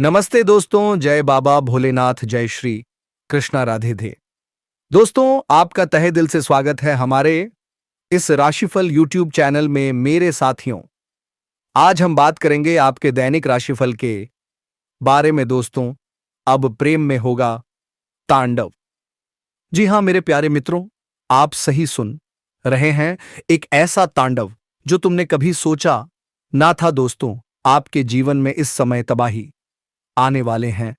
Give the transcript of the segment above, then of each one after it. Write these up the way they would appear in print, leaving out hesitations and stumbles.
नमस्ते दोस्तों, जय बाबा भोलेनाथ, जय श्री कृष्णा, राधे धे। दोस्तों, आपका तहे दिल से स्वागत है हमारे इस राशिफल यूट्यूब चैनल में। मेरे साथियों, आज हम बात करेंगे आपके दैनिक राशिफल के बारे में। दोस्तों, अब प्रेम में होगा तांडव। जी हां मेरे प्यारे मित्रों, आप सही सुन रहे हैं, एक ऐसा तांडव जो तुमने कभी सोचा ना था। दोस्तों, आपके जीवन में इस समय तबाही आने वाले हैं।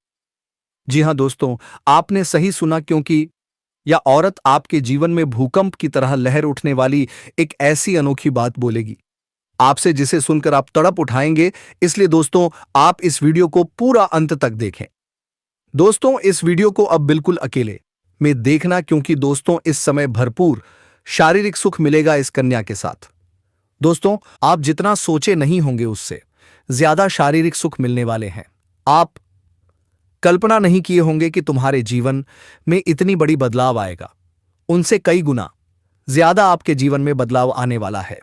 जी हां दोस्तों, आपने सही सुना, क्योंकि यह औरत आपके जीवन में भूकंप की तरह लहर उठने वाली एक ऐसी अनोखी बात बोलेगी आपसे, जिसे सुनकर आप तड़प उठाएंगे। इसलिए दोस्तों, आप इस वीडियो को पूरा अंत तक देखें। दोस्तों, इस वीडियो को अब बिल्कुल अकेले में देखना, क्योंकि दोस्तों इस समय भरपूर शारीरिक सुख मिलेगा इस कन्या के साथ। दोस्तों, आप जितना सोचे नहीं होंगे उससे ज्यादा शारीरिक सुख मिलने वाले हैं। आप कल्पना नहीं किए होंगे कि तुम्हारे जीवन में इतनी बड़ी बदलाव आएगा। उनसे कई गुना ज्यादा आपके जीवन में बदलाव आने वाला है।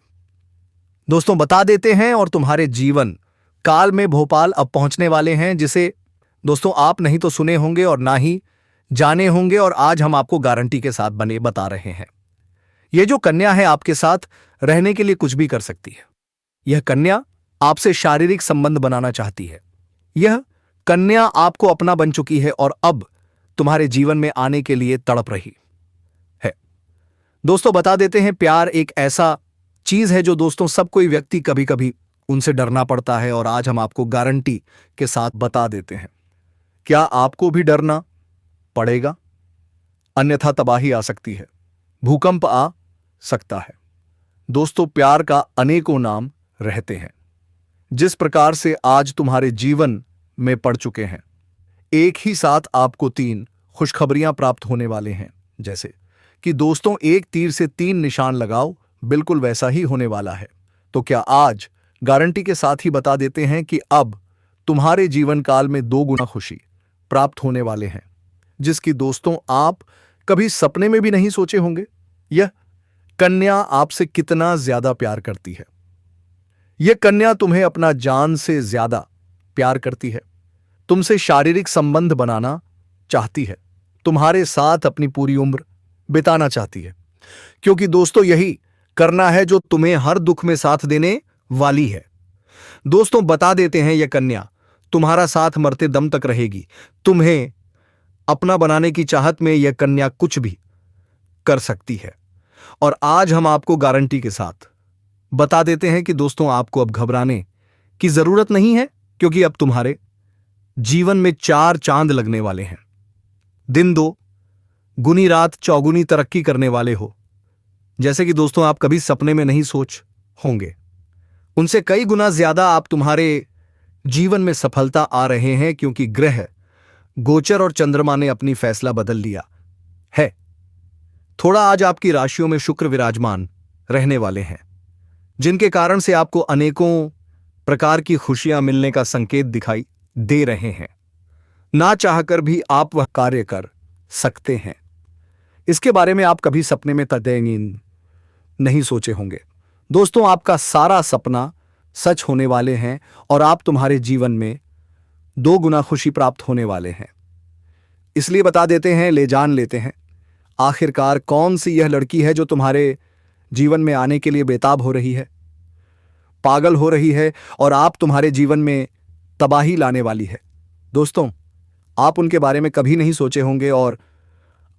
दोस्तों, बता देते हैं, और तुम्हारे जीवन काल में भोपाल अब पहुंचने वाले हैं, जिसे दोस्तों आप नहीं तो सुने होंगे और ना ही जाने होंगे, और आज हम आपको गारंटी के साथ बता रहे हैं। यह जो कन्या है आपके साथ रहने के लिए कुछ भी कर सकती है। यह कन्या आपसे शारीरिक संबंध बनाना चाहती है। यह कन्या आपको अपना बन चुकी है और अब तुम्हारे जीवन में आने के लिए तड़प रही है। दोस्तों, बता देते हैं, प्यार एक ऐसा चीज है जो दोस्तों सब कोई व्यक्ति कभी कभी उनसे डरना पड़ता है, और आज हम आपको गारंटी के साथ बता देते हैं, क्या आपको भी डरना पड़ेगा? अन्यथा तबाही आ सकती है, भूकंप आ सकता है। दोस्तों, प्यार का अनेकों नाम रहते हैं। जिस प्रकार से आज तुम्हारे जीवन में पड़ चुके हैं, एक ही साथ आपको 3 खुशखबरियां प्राप्त होने वाले हैं। जैसे कि दोस्तों, एक तीर से 3 निशान लगाओ, बिल्कुल वैसा ही होने वाला है। तो क्या आज गारंटी के साथ ही बता देते हैं कि अब तुम्हारे जीवन काल में 2 गुना खुशी प्राप्त होने वाले हैं, जिसकी दोस्तों आप कभी सपने में भी नहीं सोचे होंगे। यह कन्या आपसे कितना ज्यादा प्यार करती है। यह कन्या तुम्हें अपना जान से ज्यादा प्यार करती है, तुमसे शारीरिक संबंध बनाना चाहती है, तुम्हारे साथ अपनी पूरी उम्र बिताना चाहती है, क्योंकि दोस्तों यही करना है जो तुम्हें हर दुख में साथ देने वाली है। दोस्तों, बता देते हैं, यह कन्या तुम्हारा साथ मरते दम तक रहेगी। तुम्हें अपना बनाने की चाहत में यह कन्या कुछ भी कर सकती है, और आज हम आपको गारंटी के साथ बता देते हैं कि दोस्तों आपको अब घबराने की जरूरत नहीं है, क्योंकि अब तुम्हारे जीवन में 4 चांद लगने वाले हैं। दिन 2 गुनी, रात चौगुनी तरक्की करने वाले हो, जैसे कि दोस्तों आप कभी सपने में नहीं सोच होंगे। उनसे कई गुना ज्यादा आप तुम्हारे जीवन में सफलता आ रहे हैं, क्योंकि ग्रह गोचर और चंद्रमा ने अपनी फैसला बदल लिया है। थोड़ा आज आपकी राशियों में शुक्र विराजमान रहने वाले हैं, जिनके कारण से आपको अनेकों प्रकार की खुशियां मिलने का संकेत दिखाई दे रहे हैं। ना चाहकर भी आप वह कार्य कर सकते हैं। इसके बारे में आप कभी सपने में तद्दीन नहीं सोचे होंगे। दोस्तों, आपका सारा सपना सच होने वाले हैं, और आप तुम्हारे जीवन में 2 गुना खुशी प्राप्त होने वाले हैं। इसलिए बता देते हैं, ले जान लेते हैं, आखिरकार कौन सी यह लड़की है जो तुम्हारे जीवन में आने के लिए बेताब हो रही है, पागल हो रही है, और आप तुम्हारे जीवन में तबाही लाने वाली है। दोस्तों, आप उनके बारे में कभी नहीं सोचे होंगे, और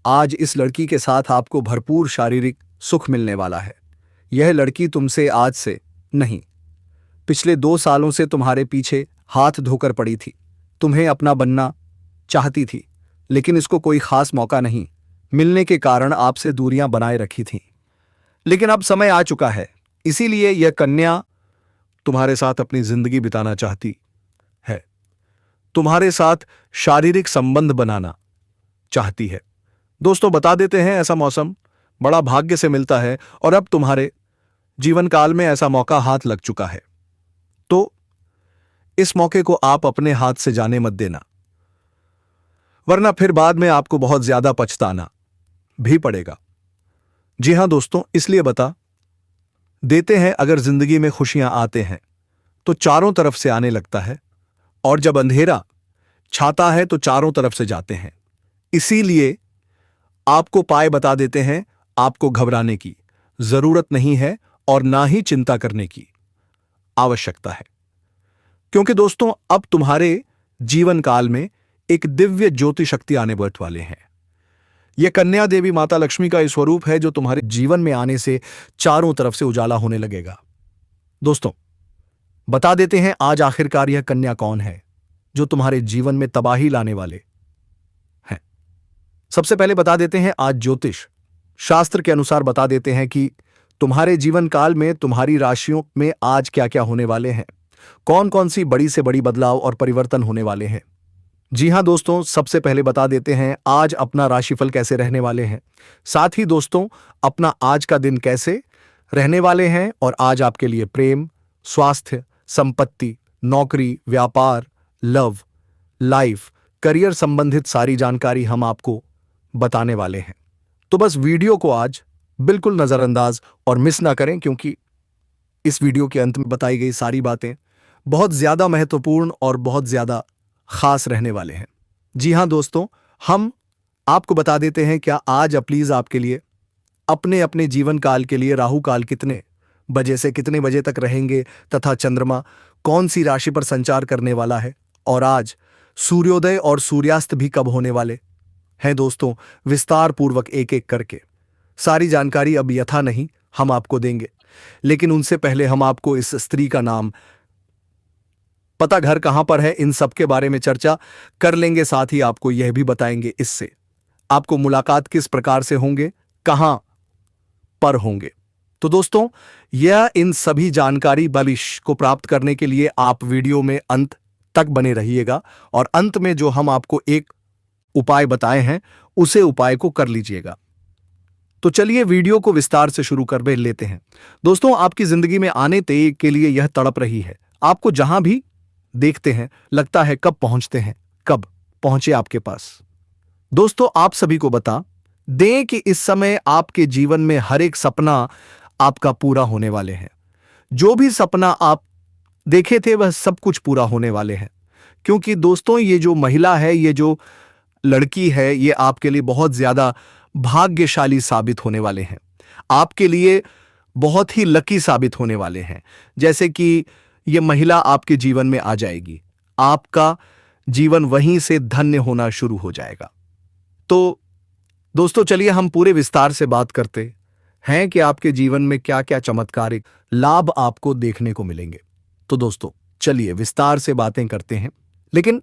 आज इस लड़की के साथ आपको भरपूर शारीरिक सुख मिलने वाला है। यह लड़की तुमसे आज से नहीं, पिछले 2 सालों से तुम्हारे पीछे हाथ धोकर पड़ी थी, तुम्हें अपना बनना चाहती थी, लेकिन इसको कोई खास मौका नहीं मिलने के कारण आपसे दूरियां बनाए रखी थीं। लेकिन अब समय आ चुका है, इसीलिए यह कन्या तुम्हारे साथ अपनी जिंदगी बिताना चाहती है, तुम्हारे साथ शारीरिक संबंध बनाना चाहती है। दोस्तों, बता देते हैं, ऐसा मौसम बड़ा भाग्य से मिलता है, और अब तुम्हारे जीवन काल में ऐसा मौका हाथ लग चुका है। तो इस मौके को आप अपने हाथ से जाने मत देना, वरना फिर बाद में आपको बहुत ज्यादा पछताना भी पड़ेगा। जी हां दोस्तों, इसलिए बता देते हैं, अगर जिंदगी में खुशियां आते हैं तो चारों तरफ से आने लगता है, और जब अंधेरा छाता है तो चारों तरफ से जाते हैं। इसीलिए आपको उपाय बता देते हैं। आपको घबराने की जरूरत नहीं है और ना ही चिंता करने की आवश्यकता है, क्योंकि दोस्तों अब तुम्हारे जीवन काल में एक दिव्य ज्योति शक्ति आने बैठ वाले हैं। यह कन्या देवी माता लक्ष्मी का स्वरूप है जो तुम्हारे जीवन में आने से चारों तरफ से उजाला होने लगेगा। दोस्तों, बता देते हैं आज आखिरकार यह कन्या कौन है जो तुम्हारे जीवन में तबाही लाने वाले हैं। सबसे पहले बता देते हैं आज ज्योतिष शास्त्र के अनुसार बता देते हैं कि तुम्हारे जीवन काल में तुम्हारी राशियों में आज क्या क्या होने वाले हैं, कौन कौन सी बड़ी से बड़ी बदलाव और परिवर्तन होने वाले हैं। जी हां दोस्तों, सबसे पहले बता देते हैं आज अपना राशिफल कैसे रहने वाले हैं। साथ ही दोस्तों, अपना आज का दिन कैसे रहने वाले हैं और आज आपके लिए प्रेम, स्वास्थ्य, संपत्ति, नौकरी, व्यापार, लव, लाइफ, करियर संबंधित सारी जानकारी हम आपको बताने वाले हैं। तो बस वीडियो को आज बिल्कुल नजरअंदाज और मिस ना करें, क्योंकि इस वीडियो के अंत में बताई गई सारी बातें बहुत ज्यादा महत्वपूर्ण और बहुत ज्यादा खास रहने वाले हैं। जी हां दोस्तों, हम आपको बता देते हैं क्या आज प्लीज आपके लिए अपने अपने जीवन काल के लिए राहु काल कितने बजे से कितने बजे तक रहेंगे तथा चंद्रमा कौन सी राशि पर संचार करने वाला है और आज सूर्योदय और सूर्यास्त भी कब होने वाले हैं। दोस्तों, विस्तार पूर्वक एक एक करके सारी जानकारी अब यथा नहीं हम आपको देंगे, लेकिन उनसे पहले हम आपको इस स्त्री का नाम, पता, घर कहां पर है, इन सब के बारे में चर्चा कर लेंगे। साथ ही आपको यह भी बताएंगे इससे आपको मुलाकात किस प्रकार से होंगे, कहां पर होंगे। तो दोस्तों, यह इन सभी जानकारी बलिश को प्राप्त करने के लिए आप वीडियो में अंत तक बने रहिएगा और अंत में जो हम आपको एक उपाय बताए हैं उसे उपाय को कर लीजिएगा। तो चलिए वीडियो को विस्तार से शुरू कर लेते हैं। दोस्तों, आपकी जिंदगी में आने तय के लिए यह तड़प रही है। आपको जहां भी देखते हैं लगता है कब पहुंचते हैं, कब पहुंचे आपके पास। दोस्तों, आप सभी को बता दें कि इस समय आपके जीवन में हर एक सपना आपका पूरा होने वाले हैं। जो भी सपना आप देखे थे वह सब कुछ पूरा होने वाले हैं, क्योंकि दोस्तों ये जो महिला है, ये जो लड़की है, ये आपके लिए बहुत ज्यादा भाग्यशाली साबित होने वाले हैं, आपके लिए बहुत ही लकी साबित होने वाले हैं। जैसे कि ये महिला आपके जीवन में आ जाएगी, आपका जीवन वहीं से धन्य होना शुरू हो जाएगा। तो दोस्तों, चलिए हम पूरे विस्तार से बात करते हैं कि आपके जीवन में क्या क्या चमत्कारिक लाभ आपको देखने को मिलेंगे। तो दोस्तों, चलिए विस्तार से बातें करते हैं, लेकिन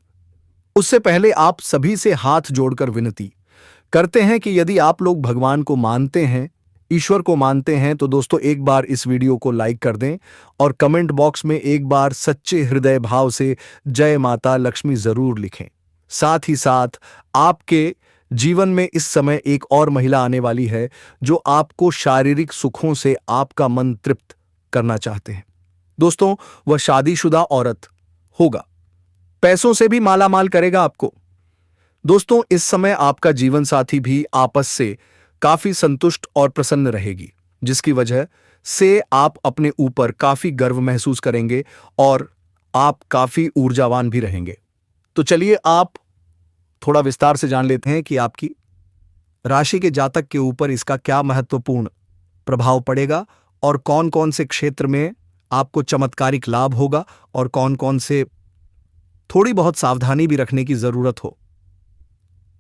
उससे पहले आप सभी से हाथ जोड़कर विनती करते हैं कि यदि आप लोग भगवान को मानते हैं, ईश्वर को मानते हैं, तो दोस्तों एक बार इस वीडियो को लाइक कर दें और कमेंट बॉक्स में एक बार सच्चे हृदय भाव से जय माता लक्ष्मी जरूर लिखें। साथ ही साथ आपके जीवन में इस समय एक और महिला आने वाली है जो आपको शारीरिक सुखों से आपका मन तृप्त करना चाहते हैं। दोस्तों, वह शादीशुदा औरत होगा, पैसों से भी मालामाल करेगा आपको। दोस्तों, इस समय आपका जीवन साथी भी आपस से काफी संतुष्ट और प्रसन्न रहेगी, जिसकी वजह से आप अपने ऊपर काफी गर्व महसूस करेंगे और आप काफी ऊर्जावान भी रहेंगे। तो चलिए आप थोड़ा विस्तार से जान लेते हैं कि आपकी राशि के जातक के ऊपर इसका क्या महत्वपूर्ण प्रभाव पड़ेगा और कौन कौन से क्षेत्र में आपको चमत्कारिक लाभ होगा और कौन कौन से थोड़ी बहुत सावधानी भी रखने की जरूरत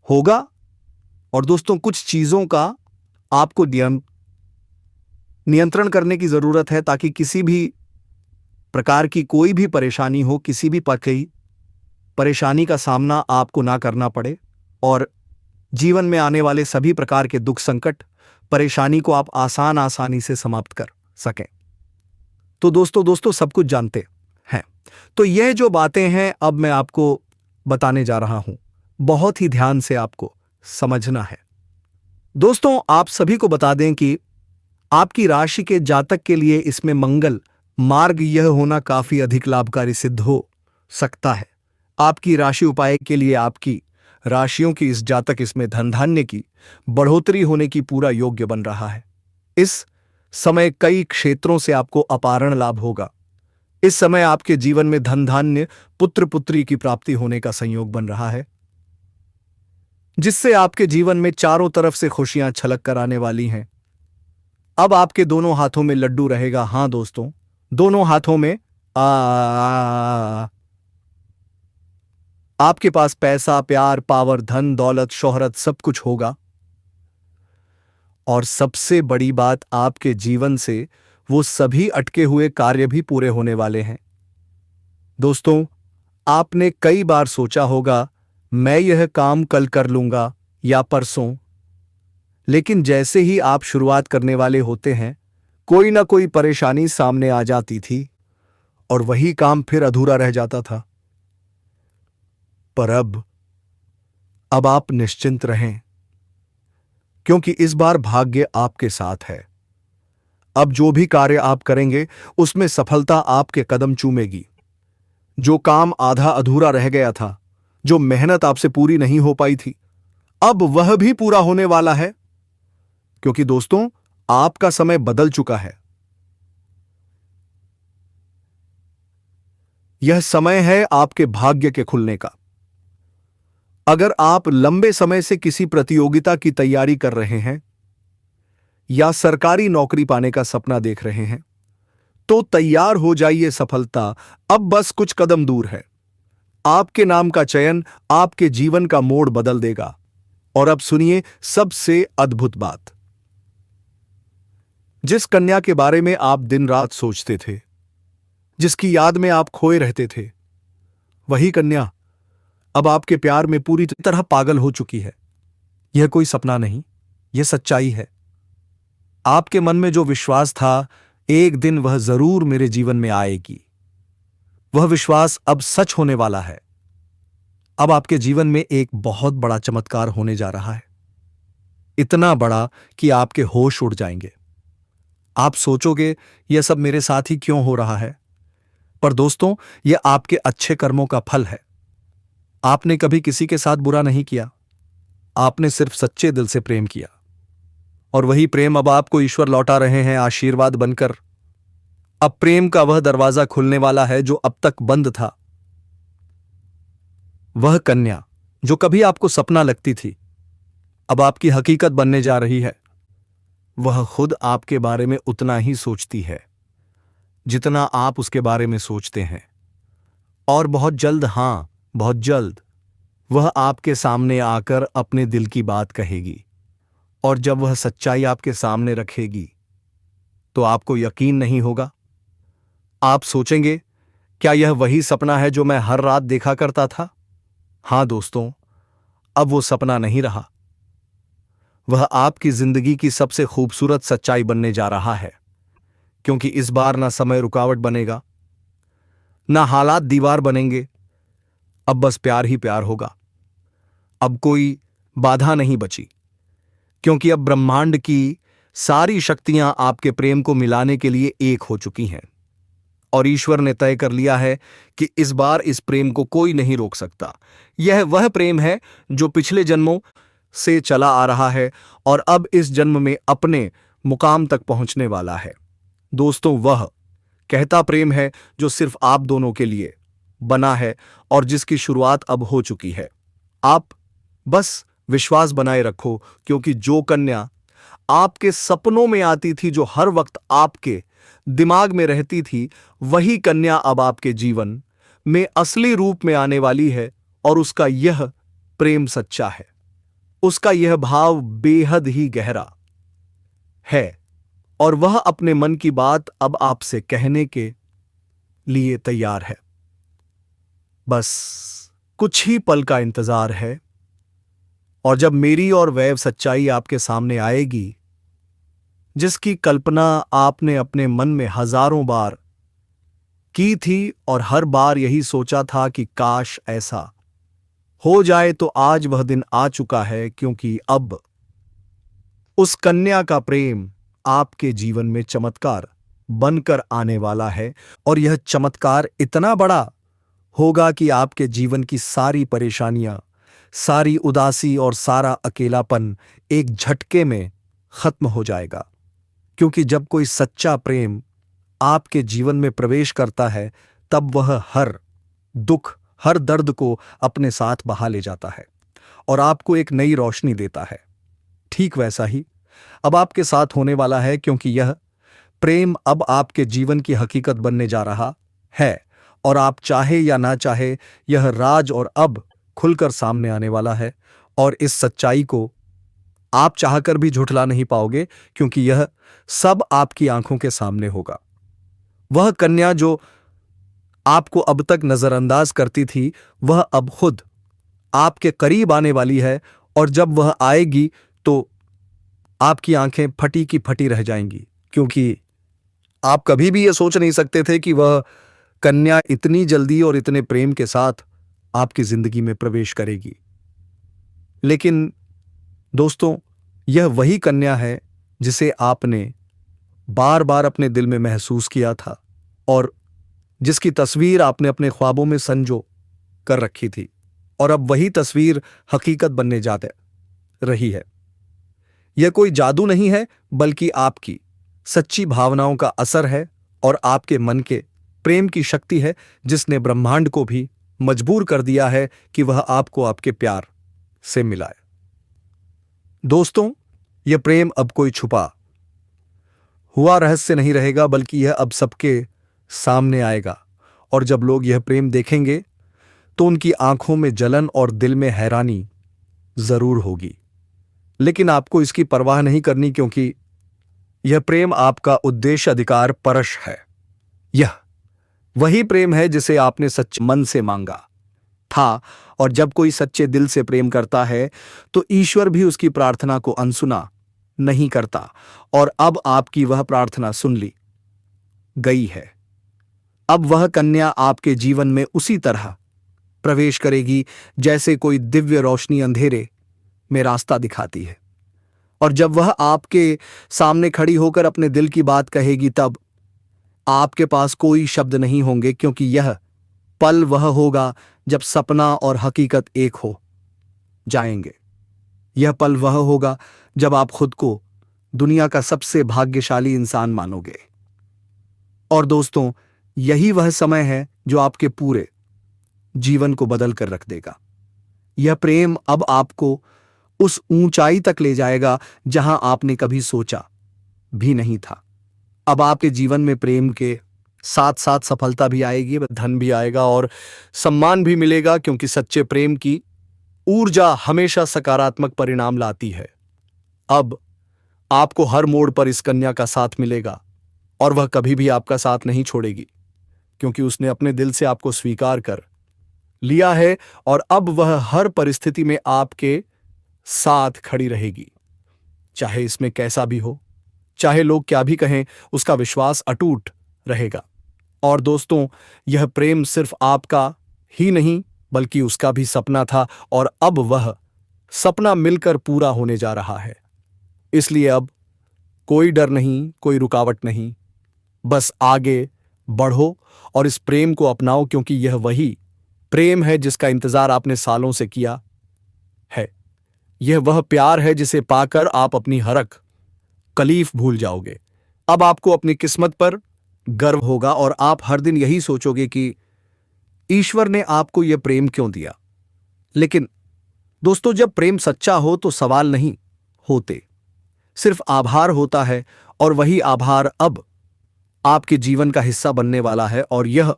होगा। और दोस्तों, कुछ चीजों का आपको नियंत्रण करने की जरूरत है ताकि किसी भी प्रकार की कोई भी परेशानी हो, किसी भी परेशानी का सामना आपको ना करना पड़े और जीवन में आने वाले सभी प्रकार के दुख, संकट, परेशानी को आप आसानी से समाप्त कर सकें। तो दोस्तों सब कुछ जानते हैं। तो यह जो बातें हैं अब मैं आपको बताने जा रहा हूं, बहुत ही ध्यान से आपको समझना है। दोस्तों, आप सभी को बता दें कि आपकी राशि के जातक के लिए इसमें मंगल मार्ग यह होना काफी अधिक लाभकारी सिद्ध हो सकता है। आपकी राशि उपाय के लिए आपकी राशियों की इस जातक इसमें धन धान्य की बढ़ोतरी होने की पूरा योग्य बन रहा है। इस समय कई क्षेत्रों से आपको अपारण लाभ होगा। इस समय आपके जीवन में धन धान्य पुत्र पुत्री की प्राप्ति होने का संयोग बन रहा है, जिससे आपके जीवन में चारों तरफ से खुशियां छलक कर आने वाली हैं। अब आपके दोनों हाथों में लड्डू रहेगा। हां दोस्तों, दोनों हाथों में आपके पास पैसा, प्यार, पावर, धन, दौलत, शोहरत सब कुछ होगा। और सबसे बड़ी बात, आपके जीवन से वो सभी अटके हुए कार्य भी पूरे होने वाले हैं। दोस्तों, आपने कई बार सोचा होगा मैं यह काम कल कर लूंगा या परसों, लेकिन जैसे ही आप शुरुआत करने वाले होते हैं, कोई ना कोई परेशानी सामने आ जाती थी और वही काम फिर अधूरा रह जाता था। पर अब आप निश्चिंत रहें, क्योंकि इस बार भाग्य आपके साथ है। अब जो भी कार्य आप करेंगे उसमें सफलता आपके कदम चूमेगी। जो काम आधा अधूरा रह गया था, जो मेहनत आपसे पूरी नहीं हो पाई थी, अब वह भी पूरा होने वाला है, क्योंकि दोस्तों आपका समय बदल चुका है। यह समय है आपके भाग्य के खुलने का। अगर आप लंबे समय से किसी प्रतियोगिता की तैयारी कर रहे हैं या सरकारी नौकरी पाने का सपना देख रहे हैं, तो तैयार हो जाइए, सफलता अब बस कुछ कदम दूर है। आपके नाम का चयन आपके जीवन का मोड़ बदल देगा। और अब सुनिए सबसे अद्भुत बात। जिस कन्या के बारे में आप दिन रात सोचते थे, जिसकी याद में आप खोए रहते थे, वही कन्या अब आपके प्यार में पूरी तरह पागल हो चुकी है। यह कोई सपना नहीं, यह सच्चाई है। आपके मन में जो विश्वास था एक दिन वह जरूर मेरे जीवन में आएगी, वह विश्वास अब सच होने वाला है। अब आपके जीवन में एक बहुत बड़ा चमत्कार होने जा रहा है, इतना बड़ा कि आपके होश उड़ जाएंगे। आप सोचोगे यह सब मेरे साथ ही क्यों हो रहा है, पर दोस्तों यह आपके अच्छे कर्मों का फल है। आपने कभी किसी के साथ बुरा नहीं किया, आपने सिर्फ सच्चे दिल से प्रेम किया, और वही प्रेम अब आपको ईश्वर लौटा रहे हैं आशीर्वाद बनकर। अब प्रेम का वह दरवाजा खुलने वाला है जो अब तक बंद था। वह कन्या जो कभी आपको सपना लगती थी, अब आपकी हकीकत बनने जा रही है। वह खुद आपके बारे में उतना ही सोचती है जितना आप उसके बारे में सोचते हैं, और बहुत जल्द, हां बहुत जल्द, वह आपके सामने आकर अपने दिल की बात कहेगी। और जब वह सच्चाई आपके सामने रखेगी तो आपको यकीन नहीं होगा। आप सोचेंगे क्या यह वही सपना है जो मैं हर रात देखा करता था? हां दोस्तों, अब वो सपना नहीं रहा, वह आपकी जिंदगी की सबसे खूबसूरत सच्चाई बनने जा रहा है। क्योंकि इस बार ना समय रुकावट बनेगा, ना हालात दीवार बनेंगे, अब बस प्यार ही प्यार होगा। अब कोई बाधा नहीं बची, क्योंकि अब ब्रह्मांड की सारी शक्तियां आपके प्रेम को मिलाने के लिए एक हो चुकी हैं। और ईश्वर ने तय कर लिया है कि इस बार इस प्रेम को कोई नहीं रोक सकता। यह वह प्रेम है जो पिछले जन्मों से चला आ रहा है और अब इस जन्म में अपने मुकाम तक पहुंचने वाला है। दोस्तों, वह कहता प्रेम है जो सिर्फ आप दोनों के लिए बना है और जिसकी शुरुआत अब हो चुकी है। आप बस विश्वास बनाए रखो, क्योंकि जो कन्या आपके सपनों में आती थी, जो हर वक्त आपके दिमाग में रहती थी, वही कन्या अब आपके जीवन में असली रूप में आने वाली है। और उसका यह प्रेम सच्चा है, उसका यह भाव बेहद ही गहरा है, और वह अपने मन की बात अब आपसे कहने के लिए तैयार है। बस कुछ ही पल का इंतजार है, और जब मेरी और वैव सच्चाई आपके सामने आएगी, जिसकी कल्पना आपने अपने मन में हजारों बार की थी और हर बार यही सोचा था कि काश ऐसा हो जाए, तो आज वह दिन आ चुका है। क्योंकि अब उस कन्या का प्रेम आपके जीवन में चमत्कार बनकर आने वाला है, और यह चमत्कार इतना बड़ा होगा कि आपके जीवन की सारी परेशानियां, सारी उदासी और सारा अकेलापन एक झटके में खत्म हो जाएगा। क्योंकि जब कोई सच्चा प्रेम आपके जीवन में प्रवेश करता है तब वह हर दुख, हर दर्द को अपने साथ बहा ले जाता है और आपको एक नई रोशनी देता है। ठीक वैसा ही अब आपके साथ होने वाला है, क्योंकि यह प्रेम अब आपके जीवन की हकीकत बनने जा रहा है और आप चाहे या ना चाहे यह राज और अब खुलकर सामने आने वाला है। और इस सच्चाई को आप चाहकर भी झुठला नहीं पाओगे, क्योंकि यह सब आपकी आंखों के सामने होगा। वह कन्या जो आपको अब तक नजरअंदाज करती थी, वह अब खुद आपके करीब आने वाली है और जब वह आएगी तो आपकी आंखें फटी की फटी रह जाएंगी, क्योंकि आप कभी भी यह सोच नहीं सकते थे कि वह कन्या इतनी जल्दी और इतने प्रेम के साथ आपकी जिंदगी में प्रवेश करेगी। लेकिन दोस्तों, यह वही कन्या है जिसे आपने बार बार अपने दिल में महसूस किया था और जिसकी तस्वीर आपने अपने ख्वाबों में संजो कर रखी थी, और अब वही तस्वीर हकीकत बनने जाते रही है। यह कोई जादू नहीं है, बल्कि आपकी सच्ची भावनाओं का असर है और आपके मन के प्रेम की शक्ति है, जिसने ब्रह्मांड को भी मजबूर कर दिया है कि वह आपको आपके प्यार से मिलाए। दोस्तों, यह प्रेम अब कोई छुपा हुआ रहस्य नहीं रहेगा, बल्कि यह अब सबके सामने आएगा। और जब लोग यह प्रेम देखेंगे तो उनकी आंखों में जलन और दिल में हैरानी जरूर होगी, लेकिन आपको इसकी परवाह नहीं करनी, क्योंकि यह प्रेम आपका उद्देश्य अधिकार परश है। यह वही प्रेम है जिसे आपने सच्चे मन से मांगा था, और जब कोई सच्चे दिल से प्रेम करता है तो ईश्वर भी उसकी प्रार्थना को अनसुना नहीं करता, और अब आपकी वह प्रार्थना सुन ली गई है। अब वह कन्या आपके जीवन में उसी तरह प्रवेश करेगी जैसे कोई दिव्य रोशनी अंधेरे में रास्ता दिखाती है, और जब वह आपके सामने खड़ी होकर अपने दिल की बात कहेगी, तब आपके पास कोई शब्द नहीं होंगे, क्योंकि यह पल वह होगा जब सपना और हकीकत एक हो जाएंगे। यह पल वह होगा जब आप खुद को दुनिया का सबसे भाग्यशाली इंसान मानोगे। और दोस्तों, यही वह समय है जो आपके पूरे जीवन को बदल कर रख देगा। यह प्रेम अब आपको उस ऊंचाई तक ले जाएगा जहां आपने कभी सोचा भी नहीं था। अब आपके जीवन में प्रेम के साथ साथ सफलता भी आएगी, धन भी आएगा और सम्मान भी मिलेगा, क्योंकि सच्चे प्रेम की ऊर्जा हमेशा सकारात्मक परिणाम लाती है। अब आपको हर मोड़ पर इस कन्या का साथ मिलेगा और वह कभी भी आपका साथ नहीं छोड़ेगी, क्योंकि उसने अपने दिल से आपको स्वीकार कर लिया है और अब वह हर परिस्थिति में आपके साथ खड़ी रहेगी, चाहे इसमें कैसा भी हो, चाहे लोग क्या भी कहें, उसका विश्वास अटूट रहेगा। और दोस्तों, यह प्रेम सिर्फ आपका ही नहीं बल्कि उसका भी सपना था, और अब वह सपना मिलकर पूरा होने जा रहा है। इसलिए अब कोई डर नहीं, कोई रुकावट नहीं, बस आगे बढ़ो और इस प्रेम को अपनाओ, क्योंकि यह वही प्रेम है जिसका इंतजार आपने सालों से किया है। यह वह प्यार है जिसे पाकर आप अपनी हर तकलीफ भूल जाओगे। अब आपको अपनी किस्मत पर गर्व होगा और आप हर दिन यही सोचोगे कि ईश्वर ने आपको यह प्रेम क्यों दिया। लेकिन दोस्तों, जब प्रेम सच्चा हो तो सवाल नहीं होते, सिर्फ आभार होता है, और वही आभार अब आपके जीवन का हिस्सा बनने वाला है, और यह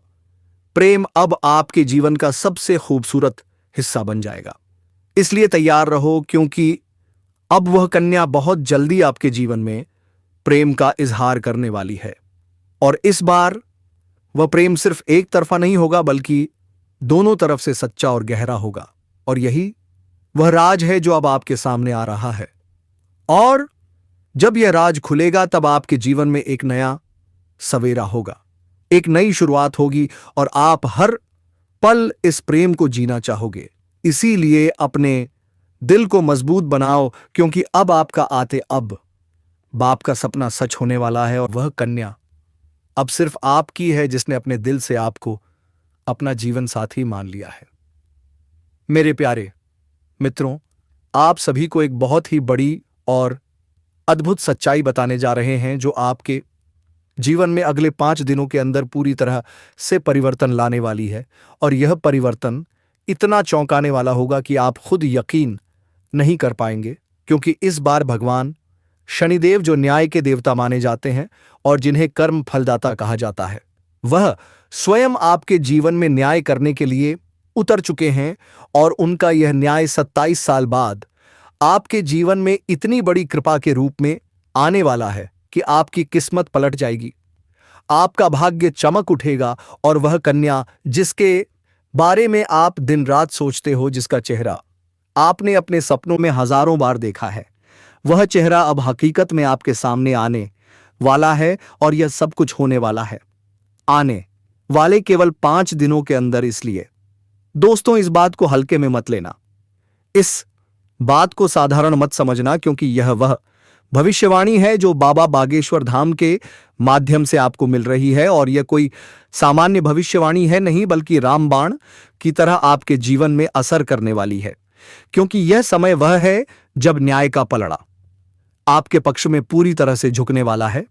प्रेम अब आपके जीवन का सबसे खूबसूरत हिस्सा बन जाएगा। इसलिए तैयार रहो, क्योंकि अब वह कन्या बहुत जल्दी आपके जीवन में प्रेम का इजहार करने वाली है। और इस बार वह प्रेम सिर्फ एक तरफा नहीं होगा, बल्कि दोनों तरफ से सच्चा और गहरा होगा। और यही वह राज है जो अब आपके सामने आ रहा है। और जब यह राज खुलेगा, तब आपके जीवन में एक नया सवेरा होगा, एक नई शुरुआत होगी, और आप हर पल इस प्रेम को जीना चाहोगे। इसीलिए अपने दिल को मजबूत बनाओ, क्योंकि अब आपका आते अब बाप का सपना सच होने वाला है, और वह कन्या अब सिर्फ आपकी है जिसने अपने दिल से आपको अपना जीवन साथी मान लिया है। मेरे प्यारे मित्रों, आप सभी को एक बहुत ही बड़ी और अद्भुत सच्चाई बताने जा रहे हैं जो आपके जीवन में अगले 5 दिनों के अंदर पूरी तरह से परिवर्तन लाने वाली है। और यह परिवर्तन इतना चौंकाने वाला होगा कि आप खुद यकीन नहीं कर पाएंगे, क्योंकि इस बार भगवान शनिदेव, जो न्याय के देवता माने जाते हैं और जिन्हें कर्म फलदाता कहा जाता है, वह स्वयं आपके जीवन में न्याय करने के लिए उतर चुके हैं। और उनका यह न्याय 27 साल बाद आपके जीवन में इतनी बड़ी कृपा के रूप में आने वाला है कि आपकी किस्मत पलट जाएगी, आपका भाग्य चमक उठेगा। और वह कन्या जिसके बारे में आप दिन रात सोचते हो, जिसका चेहरा आपने अपने सपनों में हजारों बार देखा है, वह चेहरा अब हकीकत में आपके सामने आने वाला है। और यह सब कुछ होने वाला है आने वाले केवल 5 दिनों के अंदर। इसलिए दोस्तों, इस बात को हल्के में मत लेना, इस बात को साधारण मत समझना, क्योंकि यह वह भविष्यवाणी है जो बाबा बागेश्वर धाम के माध्यम से आपको मिल रही है। और यह कोई सामान्य भविष्यवाणी है नहीं, बल्कि रामबाण की तरह आपके जीवन में असर करने वाली है। क्योंकि यह समय वह है जब न्याय का पलड़ा आपके पक्ष में पूरी तरह से झुकने वाला है।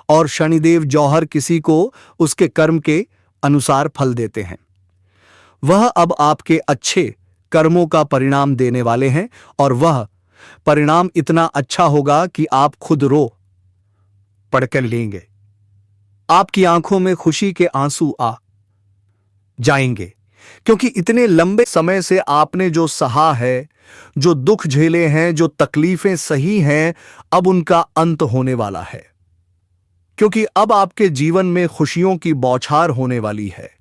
और शनिदेव जौहर किसी को उसके कर्म के अनुसार फल देते हैं। वह अब आपके अच्छे कर्मों का परिणाम देने वाले हैं। और वह परिणाम इतना अच्छा होगा कि आप खुद रो पड़कर लेंगे। आपकी आंखों में खुशी के आंसू आ जाएंगे, क्योंकि इतने लंबे समय से आपने जो सहा है, जो दुख झेले हैं, जो तकलीफें सही हैं, अब उनका अंत होने वाला है। क्योंकि अब आपके जीवन में खुशियों की बौछार होने वाली है।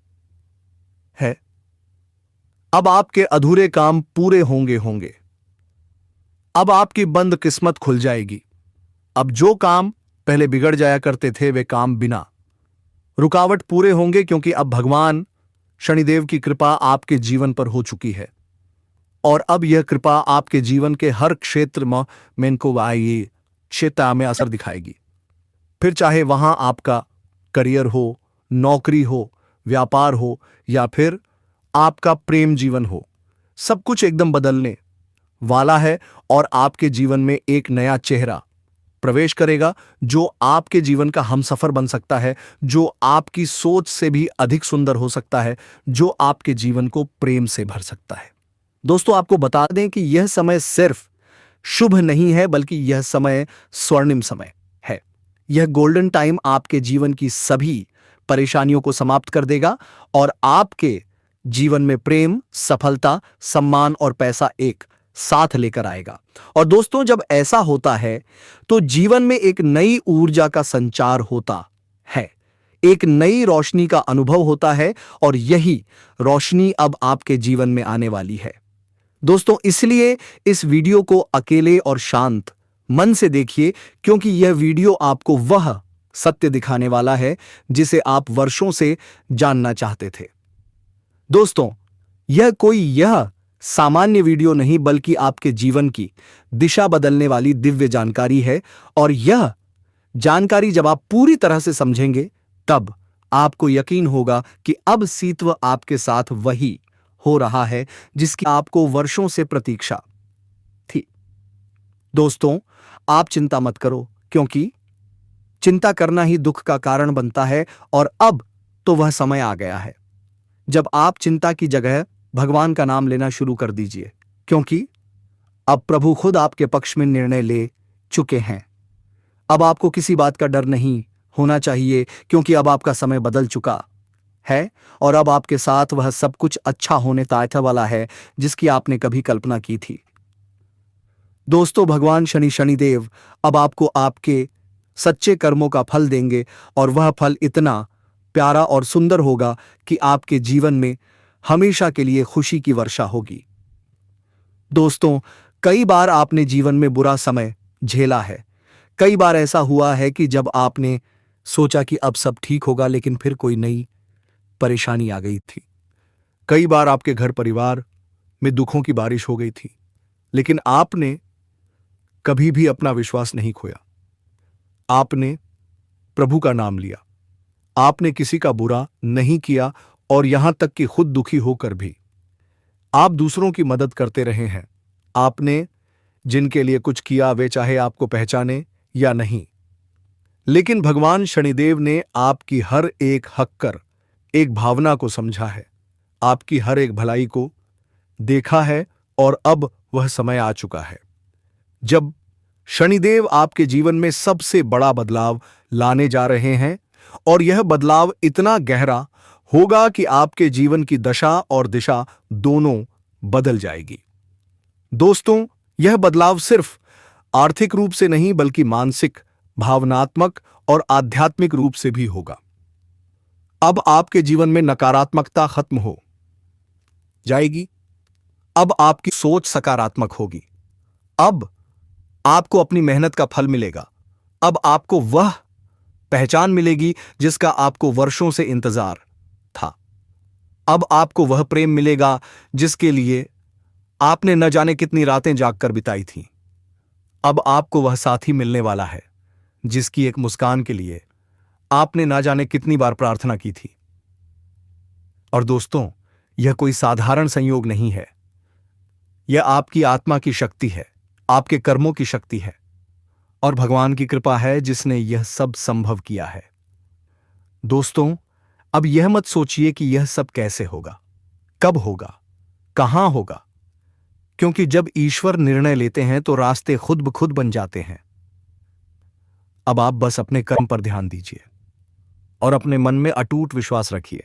अब आपके अधूरे काम पूरे होंगे। अब आपकी बंद किस्मत खुल जाएगी। अब जो काम पहले बिगड़ जाया करते थे, वे काम बिना रुकावट पूरे होंगे, क्योंकि अब भगवान शनिदेव की कृपा आपके जीवन पर हो चुकी है। और अब यह कृपा आपके जीवन के हर क्षेत्र में क्षेत्र में असर दिखाएगी। फिर चाहे वहां आपका करियर हो, नौकरी हो, व्यापार हो, या फिर आपका प्रेम जीवन हो, सब कुछ एकदम बदलने वाला है। और आपके जीवन में एक नया चेहरा प्रवेश करेगा, जो आपके जीवन का हमसफर बन सकता है, जो आपकी सोच से भी अधिक सुंदर हो सकता है, जो आपके जीवन को प्रेम से भर सकता है। दोस्तों, आपको बता दें कि यह समय सिर्फ शुभ नहीं है, बल्कि यह समय स्वर्णिम समय है। यह गोल्डन टाइम आपके जीवन की सभी परेशानियों को समाप्त कर देगा और आपके जीवन में प्रेम, सफलता, सम्मान और पैसा एक साथ लेकर आएगा। और दोस्तों, जब ऐसा होता है तो जीवन में एक नई ऊर्जा का संचार होता है, एक नई रोशनी का अनुभव होता है। और यही रोशनी अब आपके जीवन में आने वाली है। दोस्तों, इसलिए इस वीडियो को अकेले और शांत मन से देखिए, क्योंकि यह वीडियो आपको वह सत्य दिखाने वाला है जिसे आप वर्षों से जानना चाहते थे। दोस्तों, यह सामान्य वीडियो नहीं, बल्कि आपके जीवन की दिशा बदलने वाली दिव्य जानकारी है। और यह जानकारी जब आप पूरी तरह से समझेंगे, तब आपको यकीन होगा कि अब अस्तित्व आपके साथ वही हो रहा है जिसकी आपको वर्षों से प्रतीक्षा थी। दोस्तों, आप चिंता मत करो, क्योंकि चिंता करना ही दुख का कारण बनता है। और अब तो वह समय आ गया है जब आप चिंता की जगह भगवान का नाम लेना शुरू कर दीजिए, क्योंकि अब प्रभु खुद आपके पक्ष में निर्णय ले चुके हैं। अब आपको किसी बात का डर नहीं होना चाहिए, क्योंकि अब आपका समय बदल चुका है और अब आपके साथ वह सब कुछ अच्छा होने तायथा वाला है जिसकी आपने कभी कल्पना की थी। दोस्तों, भगवान शनिदेव अब आपको आपके सच्चे कर्मों का फल देंगे, और वह फल इतना प्यारा और सुंदर होगा कि आपके जीवन में हमेशा के लिए खुशी की वर्षा होगी। दोस्तों, कई बार आपने जीवन में बुरा समय झेला है। कई बार ऐसा हुआ है कि जब आपने सोचा कि अब सब ठीक होगा, लेकिन फिर कोई नई परेशानी आ गई थी। कई बार आपके घर परिवार में दुखों की बारिश हो गई थी, लेकिन आपने कभी भी अपना विश्वास नहीं खोया। आपने प्रभु का नाम लिया, आपने किसी का बुरा नहीं किया, और यहां तक कि खुद दुखी होकर भी आप दूसरों की मदद करते रहे हैं। आपने जिनके लिए कुछ किया, वे चाहे आपको पहचाने या नहीं, लेकिन भगवान शनिदेव ने आपकी हर एक हक्कर एक भावना को समझा है, आपकी हर एक भलाई को देखा है और अब वह समय आ चुका है जब शनिदेव आपके जीवन में सबसे बड़ा बदलाव लाने जा रहे हैं और यह बदलाव इतना गहरा होगा कि आपके जीवन की दशा और दिशा दोनों बदल जाएगी। दोस्तों, यह बदलाव सिर्फ आर्थिक रूप से नहीं बल्कि मानसिक, भावनात्मक और आध्यात्मिक रूप से भी होगा। अब आपके जीवन में नकारात्मकता खत्म हो जाएगी। अब आपकी सोच सकारात्मक होगी। अब आपको अपनी मेहनत का फल मिलेगा। अब आपको वह पहचान मिलेगी जिसका आपको वर्षों से इंतजार था। अब आपको वह प्रेम मिलेगा जिसके लिए आपने न जाने कितनी रातें जागकर बिताई थीं। अब आपको वह साथी मिलने वाला है जिसकी एक मुस्कान के लिए आपने ना जाने कितनी बार प्रार्थना की थी। और दोस्तों, यह कोई साधारण संयोग नहीं है। यह आपकी आत्मा की शक्ति है, आपके कर्मों की शक्ति है और भगवान की कृपा है जिसने यह सब संभव किया है। दोस्तों, अब यह मत सोचिए कि यह सब कैसे होगा, कब होगा, कहां होगा, क्योंकि जब ईश्वर निर्णय लेते हैं तो रास्ते खुद ब खुद बन जाते हैं। अब आप बस अपने कर्म पर ध्यान दीजिए और अपने मन में अटूट विश्वास रखिए,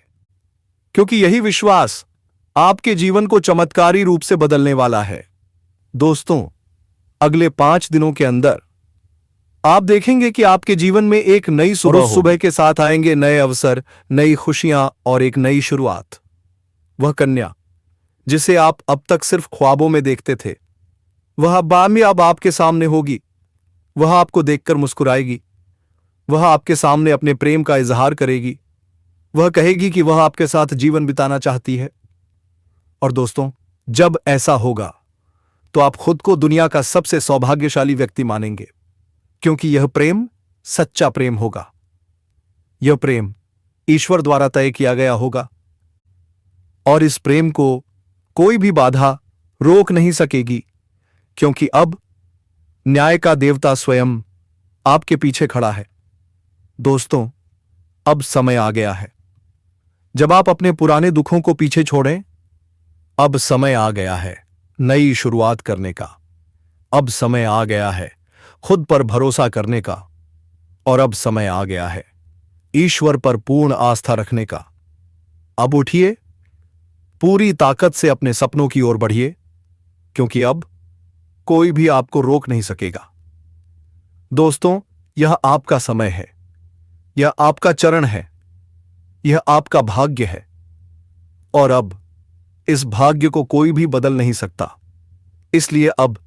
क्योंकि यही विश्वास आपके जीवन को चमत्कारी रूप से बदलने वाला है। दोस्तों, अगले 5 दिनों के अंदर आप देखेंगे कि आपके जीवन में एक नई सुबह के साथ आएंगे नए अवसर, नई खुशियां और एक नई शुरुआत। वह कन्या जिसे आप अब तक सिर्फ ख्वाबों में देखते थे, वह अब आपके सामने होगी। वह आपको देखकर मुस्कुराएगी। वह आपके सामने अपने प्रेम का इजहार करेगी। वह कहेगी कि वह आपके साथ जीवन बिताना चाहती है। और दोस्तों, जब ऐसा होगा तो आप खुद को दुनिया का सबसे सौभाग्यशाली व्यक्ति मानेंगे, क्योंकि यह प्रेम सच्चा प्रेम होगा। यह प्रेम ईश्वर द्वारा तय किया गया होगा और इस प्रेम को कोई भी बाधा रोक नहीं सकेगी, क्योंकि अब न्याय का देवता स्वयं आपके पीछे खड़ा है। दोस्तों, अब समय आ गया है जब आप अपने पुराने दुखों को पीछे छोड़ें। अब समय आ गया है नई शुरुआत करने का। अब समय आ गया है खुद पर भरोसा करने का। और अब समय आ गया है ईश्वर पर पूर्ण आस्था रखने का। अब उठिए, पूरी ताकत से अपने सपनों की ओर बढ़िए, क्योंकि अब कोई भी आपको रोक नहीं सकेगा। दोस्तों, यह आपका समय है, यह आपका चरण है, यह आपका भाग्य है और अब इस भाग्य को कोई भी बदल नहीं सकता। इसलिए अब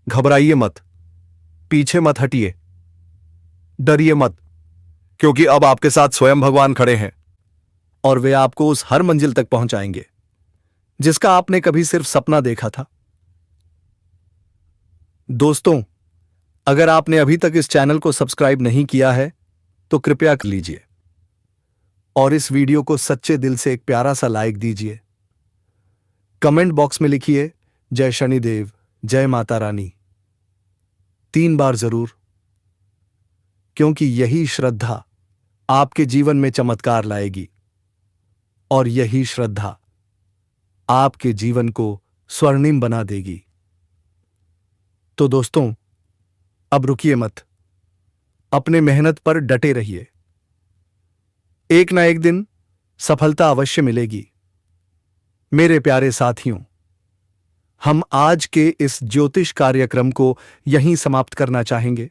घबराइए मत, पीछे मत हटिए, डरिए मत, क्योंकि अब आपके साथ स्वयं भगवान खड़े हैं और वे आपको उस हर मंजिल तक पहुंचाएंगे जिसका आपने कभी सिर्फ सपना देखा था। दोस्तों, अगर आपने अभी तक इस चैनल को सब्सक्राइब नहीं किया है तो कृपया कर लीजिए और इस वीडियो को सच्चे दिल से एक प्यारा सा लाइक दीजिए। कमेंट बॉक्स में लिखिए जय शनिदेव, जय माता रानी 3 बार जरूर, क्योंकि यही श्रद्धा आपके जीवन में चमत्कार लाएगी और यही श्रद्धा आपके जीवन को स्वर्णिम बना देगी। तो दोस्तों, अब रुकिए मत, अपने मेहनत पर डटे रहिए। एक ना एक दिन सफलता अवश्य मिलेगी। मेरे प्यारे साथियों, हम आज के इस ज्योतिष कार्यक्रम को यहीं समाप्त करना चाहेंगे।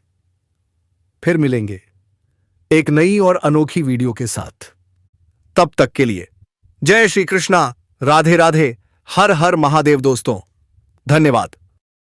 फिर मिलेंगे एक नई और अनोखी वीडियो के साथ। तब तक के लिए जय श्री कृष्णा, राधे राधे, हर हर महादेव। दोस्तों, धन्यवाद।